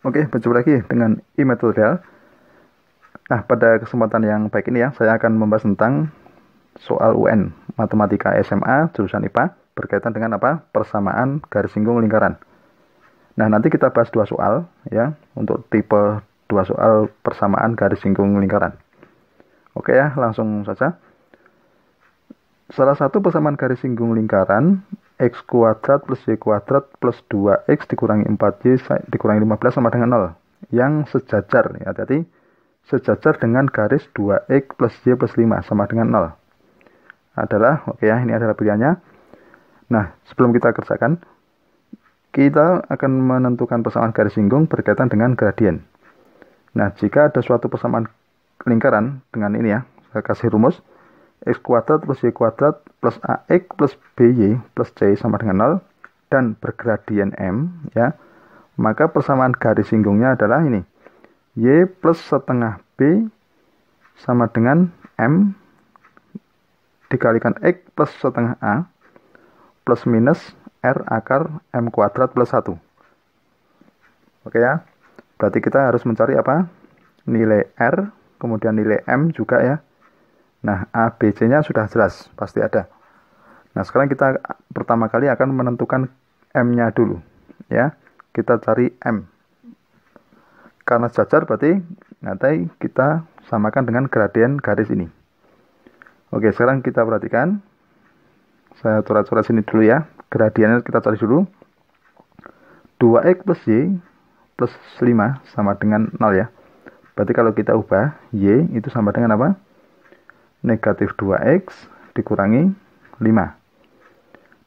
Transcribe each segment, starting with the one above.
Oke, berjumpa lagi dengan e-metodel. Nah, pada kesempatan yang baik ini ya, saya akan membahas tentang soal UN Matematika SMA jurusan IPA berkaitan dengan apa? Persamaan garis singgung lingkaran. Nah, nanti kita bahas dua soal ya, untuk tipe dua soal persamaan garis singgung lingkaran. Oke ya, langsung saja. Salah satu persamaan garis singgung lingkaran x kuadrat plus y kuadrat plus 2x dikurangi 4y dikurangi 15 sama dengan 0 yang sejajar ya, jadi sejajar dengan garis 2x plus y plus 5 sama dengan 0 adalah, oke ya, ini adalah pilihannya. Nah, sebelum kita kerjakan, kita akan menentukan persamaan garis singgung berkaitan dengan gradien. Nah, jika ada suatu persamaan lingkaran dengan ini ya, saya kasih rumus x kuadrat plus y kuadrat plus ax plus by plus c sama dengan 0 dan bergradien m ya, maka persamaan garis singgungnya adalah ini, y plus setengah b sama dengan m dikalikan x plus setengah a plus minus r akar m kuadrat plus 1. Oke ya, berarti kita harus mencari apa? Nilai r, kemudian nilai m juga ya. Nah, A, B, C-nya sudah jelas, pasti ada. Nah, sekarang kita pertama kali akan menentukan M-nya dulu. Ya, kita cari M. Karena sejajar berarti nanti kita samakan dengan gradien garis ini. Oke, sekarang kita perhatikan. Saya coret-coret sini dulu ya. Gradiennya kita cari dulu. 2x plus y plus 5 sama dengan 0 ya. Berarti kalau kita ubah, y itu sama dengan apa? Negatif 2x dikurangi 5.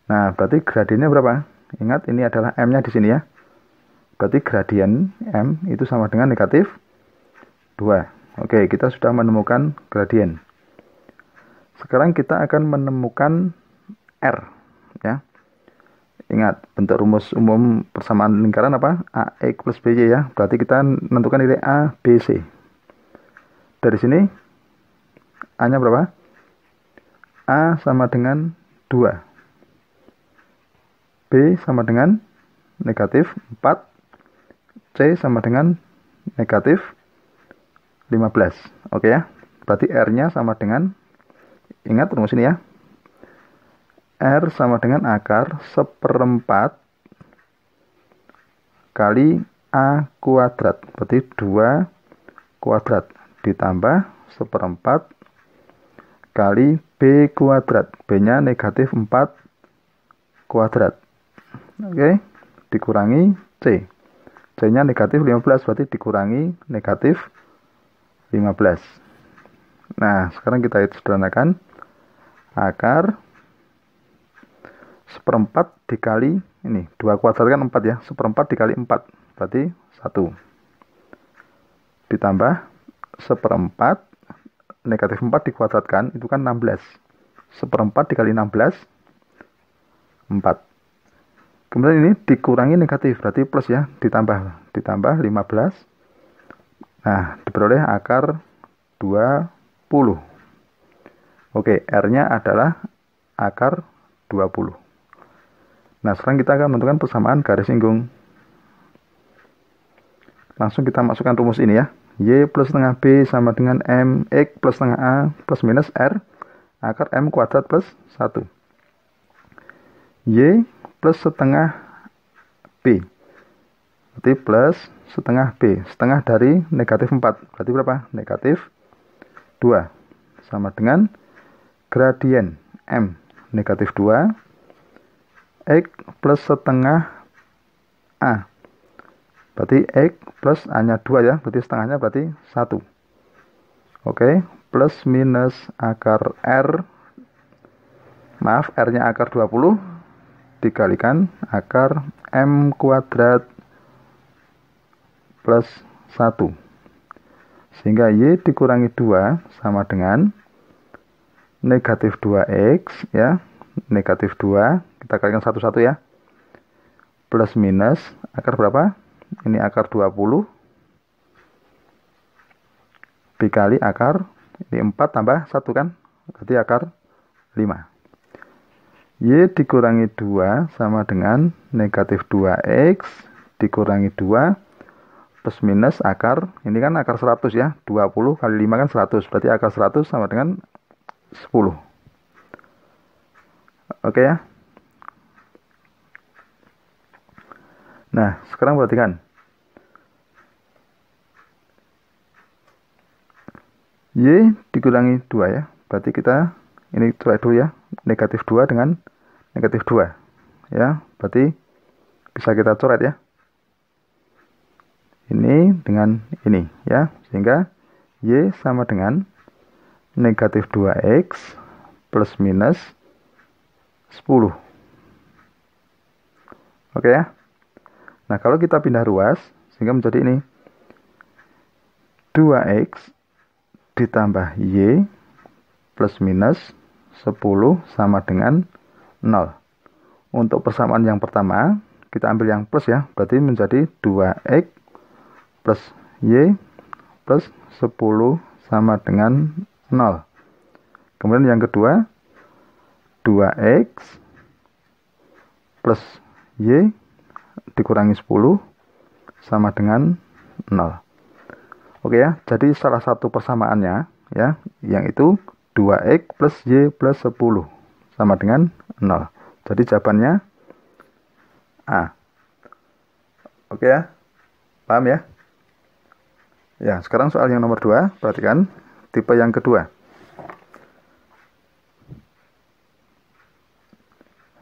Nah, berarti gradiennya berapa? Ingat, ini adalah M-nya di sini ya. Berarti gradien M itu sama dengan negatif 2. Oke, kita sudah menemukan gradien. Sekarang kita akan menemukan R. Ya. Ingat, bentuk rumus umum persamaan lingkaran apa? AX plus BY ya. Berarti kita menentukan nilai A, B, C. Dari sini A-nya berapa? A sama dengan 2. B sama dengan negatif 4. C sama dengan negatif 15. Oke ya. Berarti R-nya sama dengan, ingat rumus ini ya. R sama dengan akar seperempat kali A kuadrat. Berarti 2 kuadrat ditambah seperempat kali B kuadrat. B-nya negatif 4 kuadrat. Oke, dikurangi C. C-nya negatif 15, berarti dikurangi negatif 15. Nah, sekarang kita sederhanakan. Akar seperempat dikali, ini 2 kuadrat kan 4 ya. Seperempat dikali 4, berarti 1. Ditambah seperempat, negatif 4 dikuadratkan, itu kan 16. Seperempat dikali 16, 4. Kemudian ini dikurangi negatif, berarti plus ya, ditambah 15. Nah, diperoleh akar 20. Oke, R-nya adalah akar 20. Nah, sekarang kita akan menentukan persamaan garis singgung. Langsung kita masukkan rumus ini ya. Y plus setengah B sama dengan M, X plus setengah A plus minus R akar M kuadrat plus 1. Y plus setengah B. Berarti plus setengah B. Setengah dari negatif 4. Berarti berapa? Negatif 2. Sama dengan gradien M. Negatif 2. X plus setengah A. Berarti X plus A-nya 2 ya, berarti setengahnya berarti 1. Oke, plus minus akar R, maaf, R-nya akar 20, dikalikan akar M kuadrat plus 1. Sehingga Y dikurangi 2 sama dengan negatif 2X ya, negatif 2, kita kalikan satu-satu ya, plus minus akar berapa? Ini akar 20 dikali akar, ini 4 tambah 1 kan, berarti akar 5. Y dikurangi 2 sama dengan negatif 2X dikurangi 2 plus minus akar, ini kan akar 100 ya, 20 kali 5 kan 100, berarti akar 100 sama dengan 10. Oke ya. Nah, sekarang perhatikan. Y dikurangi 2 ya. Berarti kita ini coret dulu ya. Negatif 2 dengan negatif 2. Ya, berarti bisa kita coret ya. Ini dengan ini ya. Sehingga Y sama dengan negatif 2X plus minus 10. Oke ya. Nah, kalau kita pindah ruas, sehingga menjadi ini 2X ditambah Y plus minus 10 sama dengan 0. Untuk persamaan yang pertama, kita ambil yang plus ya, berarti menjadi 2X plus Y plus 10 sama dengan 0. Kemudian yang kedua, 2X plus Y dikurangi 10 sama dengan 0. Oke ya, jadi salah satu persamaannya ya, yang itu 2X plus Y plus 10 sama dengan 0. Jadi jawabannya A. Oke ya, paham ya? Ya, sekarang soal yang nomor 2, perhatikan tipe yang kedua.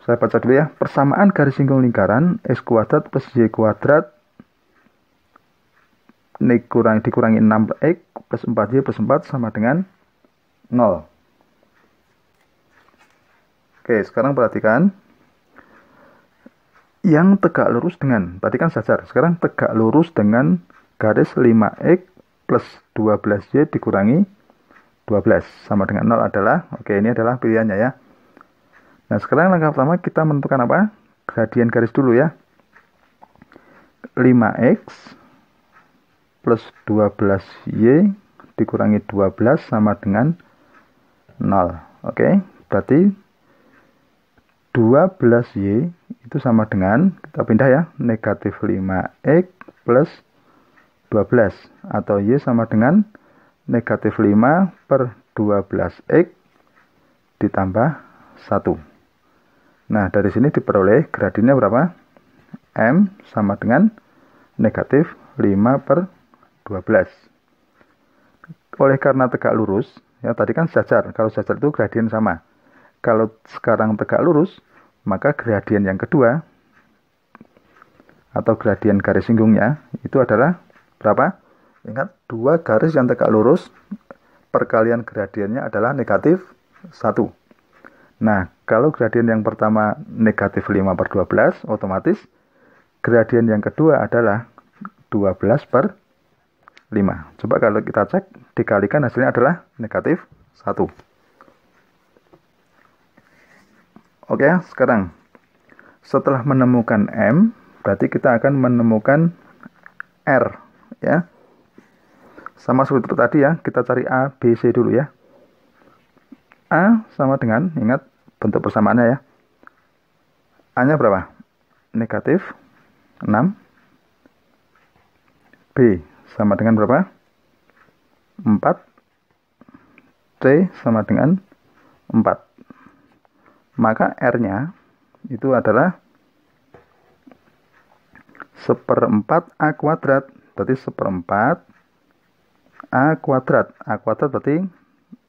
Saya baca dulu ya. Persamaan garis singgung lingkaran X kuadrat plus Y kuadrat dikurangi 6X plus 4Y plus 4 sama dengan 0. Oke, sekarang perhatikan. Yang tegak lurus dengan, tadi kan sejajar. Sekarang tegak lurus dengan garis 5X plus 12Y dikurangi 12 sama dengan 0 adalah, oke ini adalah pilihannya ya. Nah, sekarang langkah pertama kita menentukan apa? Gradien garis dulu ya. 5X plus 12Y dikurangi 12 sama dengan 0. Oke, berarti 12Y itu sama dengan, kita pindah ya, negatif 5X plus 12. Atau Y sama dengan negatif 5 per 12X ditambah 1. Nah, dari sini diperoleh gradiennya berapa? M sama dengan negatif 5 per 12. Oleh karena tegak lurus, ya tadi kan sejajar. Kalau sejajar itu gradien sama. Kalau sekarang tegak lurus, maka gradien yang kedua atau gradien garis singgungnya itu adalah berapa? Ingat, dua garis yang tegak lurus perkalian gradiennya adalah negatif 1. Nah, kalau gradien yang pertama negatif 5 per 12, otomatis gradien yang kedua adalah 12 per 5. Coba kalau kita cek, dikalikan hasilnya adalah negatif 1. Oke, sekarang setelah menemukan M, berarti kita akan menemukan R ya. Sama seperti tadi ya, kita cari A, B, C dulu ya. A sama dengan, ingat bentuk persamaannya ya. A-nya berapa? Negatif 6. B sama dengan berapa? 4. C sama dengan 4. Maka R-nya itu adalah 1/4 A kuadrat. Berarti 1/4 A kuadrat. A kuadrat berarti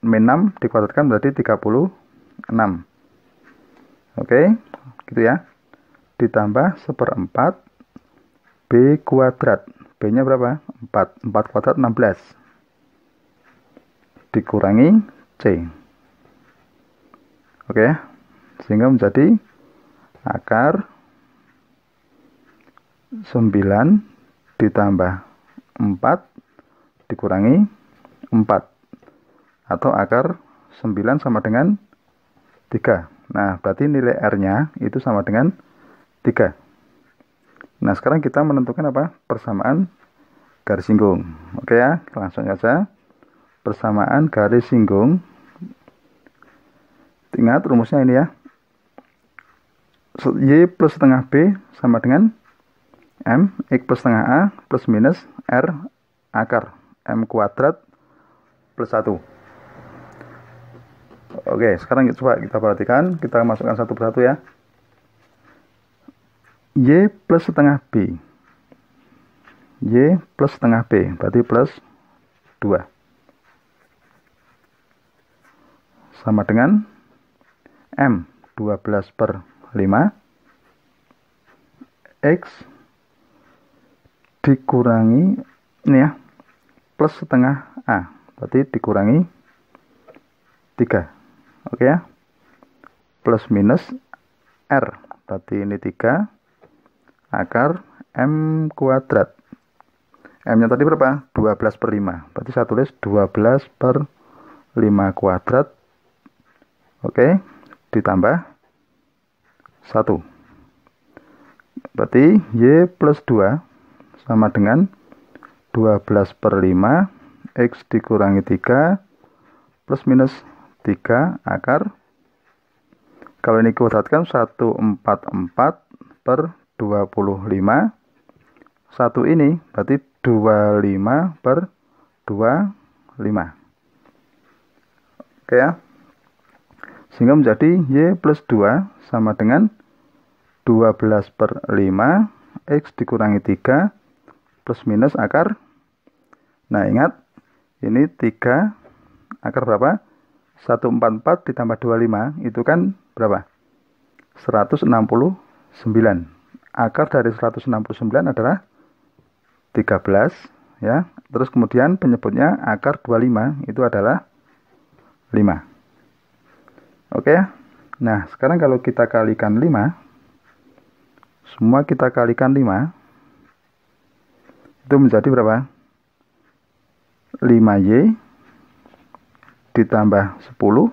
min 6 dikuadratkan berarti 36. Oke, gitu ya. Ditambah 1/4 B kuadrat. B-nya berapa? 4. 4 kuadrat 16. Dikurangi C. Oke, sehingga menjadi akar 9 ditambah 4 dikurangi 4. Atau akar 9 sama dengan 3. Nah, berarti nilai R-nya itu sama dengan 3. Nah, sekarang kita menentukan apa? Persamaan garis singgung. Oke ya, langsung saja. Persamaan garis singgung. Ingat rumusnya ini ya. Y plus setengah B sama dengan M, X plus setengah A plus minus R akar M kuadrat plus 1. Oke, sekarang coba kita perhatikan, kita masukkan satu persatu ya. Y plus setengah B. Y plus setengah B, berarti plus 2. Sama dengan M, 12/5. X dikurangi, ini ya, plus setengah A, berarti dikurangi 3. Oke ya, plus minus R, berarti ini 3 akar M kuadrat. M nya tadi berapa? 12/5, berarti saya tulis 12/5 kuadrat. Oke, ditambah 1, berarti Y plus 2 sama dengan 12/5 X dikurangi 3 plus minus 3 akar, kalau ini kuadratkan 144/25. 1 ini berarti 25/25. Oke ya, sehingga menjadi Y plus 2 sama dengan 12/5 X dikurangi 3 plus minus akar. Nah ingat, ini 3 akar berapa? 144 ditambah 25 itu kan berapa? 169. Akar dari 169 adalah 13 ya. Terus kemudian penyebutnya akar 25 itu adalah 5. Oke. Nah, sekarang kalau kita kalikan 5, semua kita kalikan 5, itu menjadi berapa? 5Y ditambah 10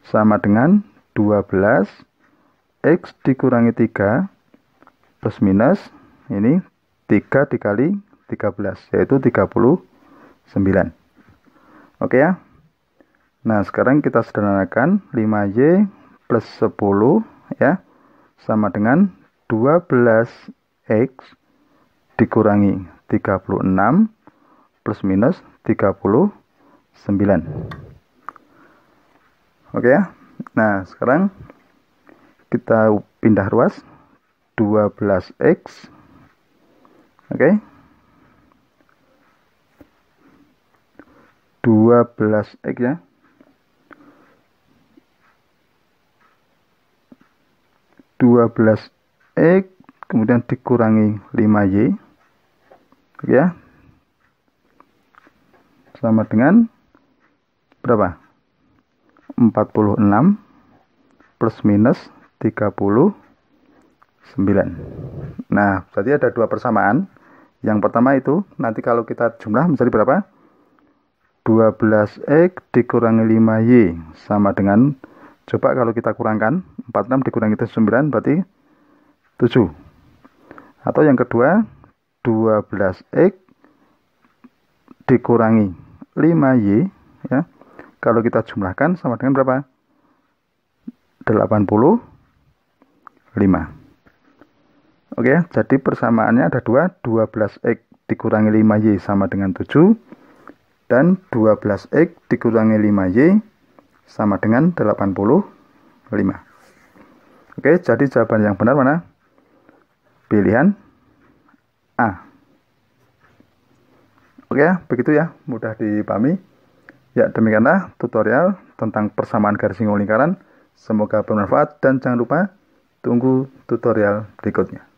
sama dengan 12 X dikurangi 3 plus minus ini 3 dikali 13, yaitu 39. Oke ya. Nah sekarang kita sederhanakan, 5Y plus 10 ya sama dengan 12X dikurangi 36 plus minus 39. Oke ya. Nah sekarang kita pindah ruas, 12X. Oke. 12X ya. 12X kemudian dikurangi 5Y. Oke ya. Sama dengan berapa? 46 plus minus 39. Nah, berarti ada dua persamaan. Yang pertama itu, nanti kalau kita jumlah menjadi berapa? 12X dikurangi 5Y sama dengan, coba kalau kita kurangkan, 46 dikurangi 9 berarti 7. Atau yang kedua, 12X dikurangi 5Y ya. Kalau kita jumlahkan sama dengan berapa? 85. Oke, jadi persamaannya ada dua, 12X dikurangi 5Y sama dengan 7 dan 12X dikurangi 5Y sama dengan 85. Oke, jadi jawaban yang benar mana? Pilihan A. Oke, begitu ya, mudah dipahami. Ya, demikianlah tutorial tentang persamaan garis singgung lingkaran. Semoga bermanfaat dan jangan lupa tunggu tutorial berikutnya.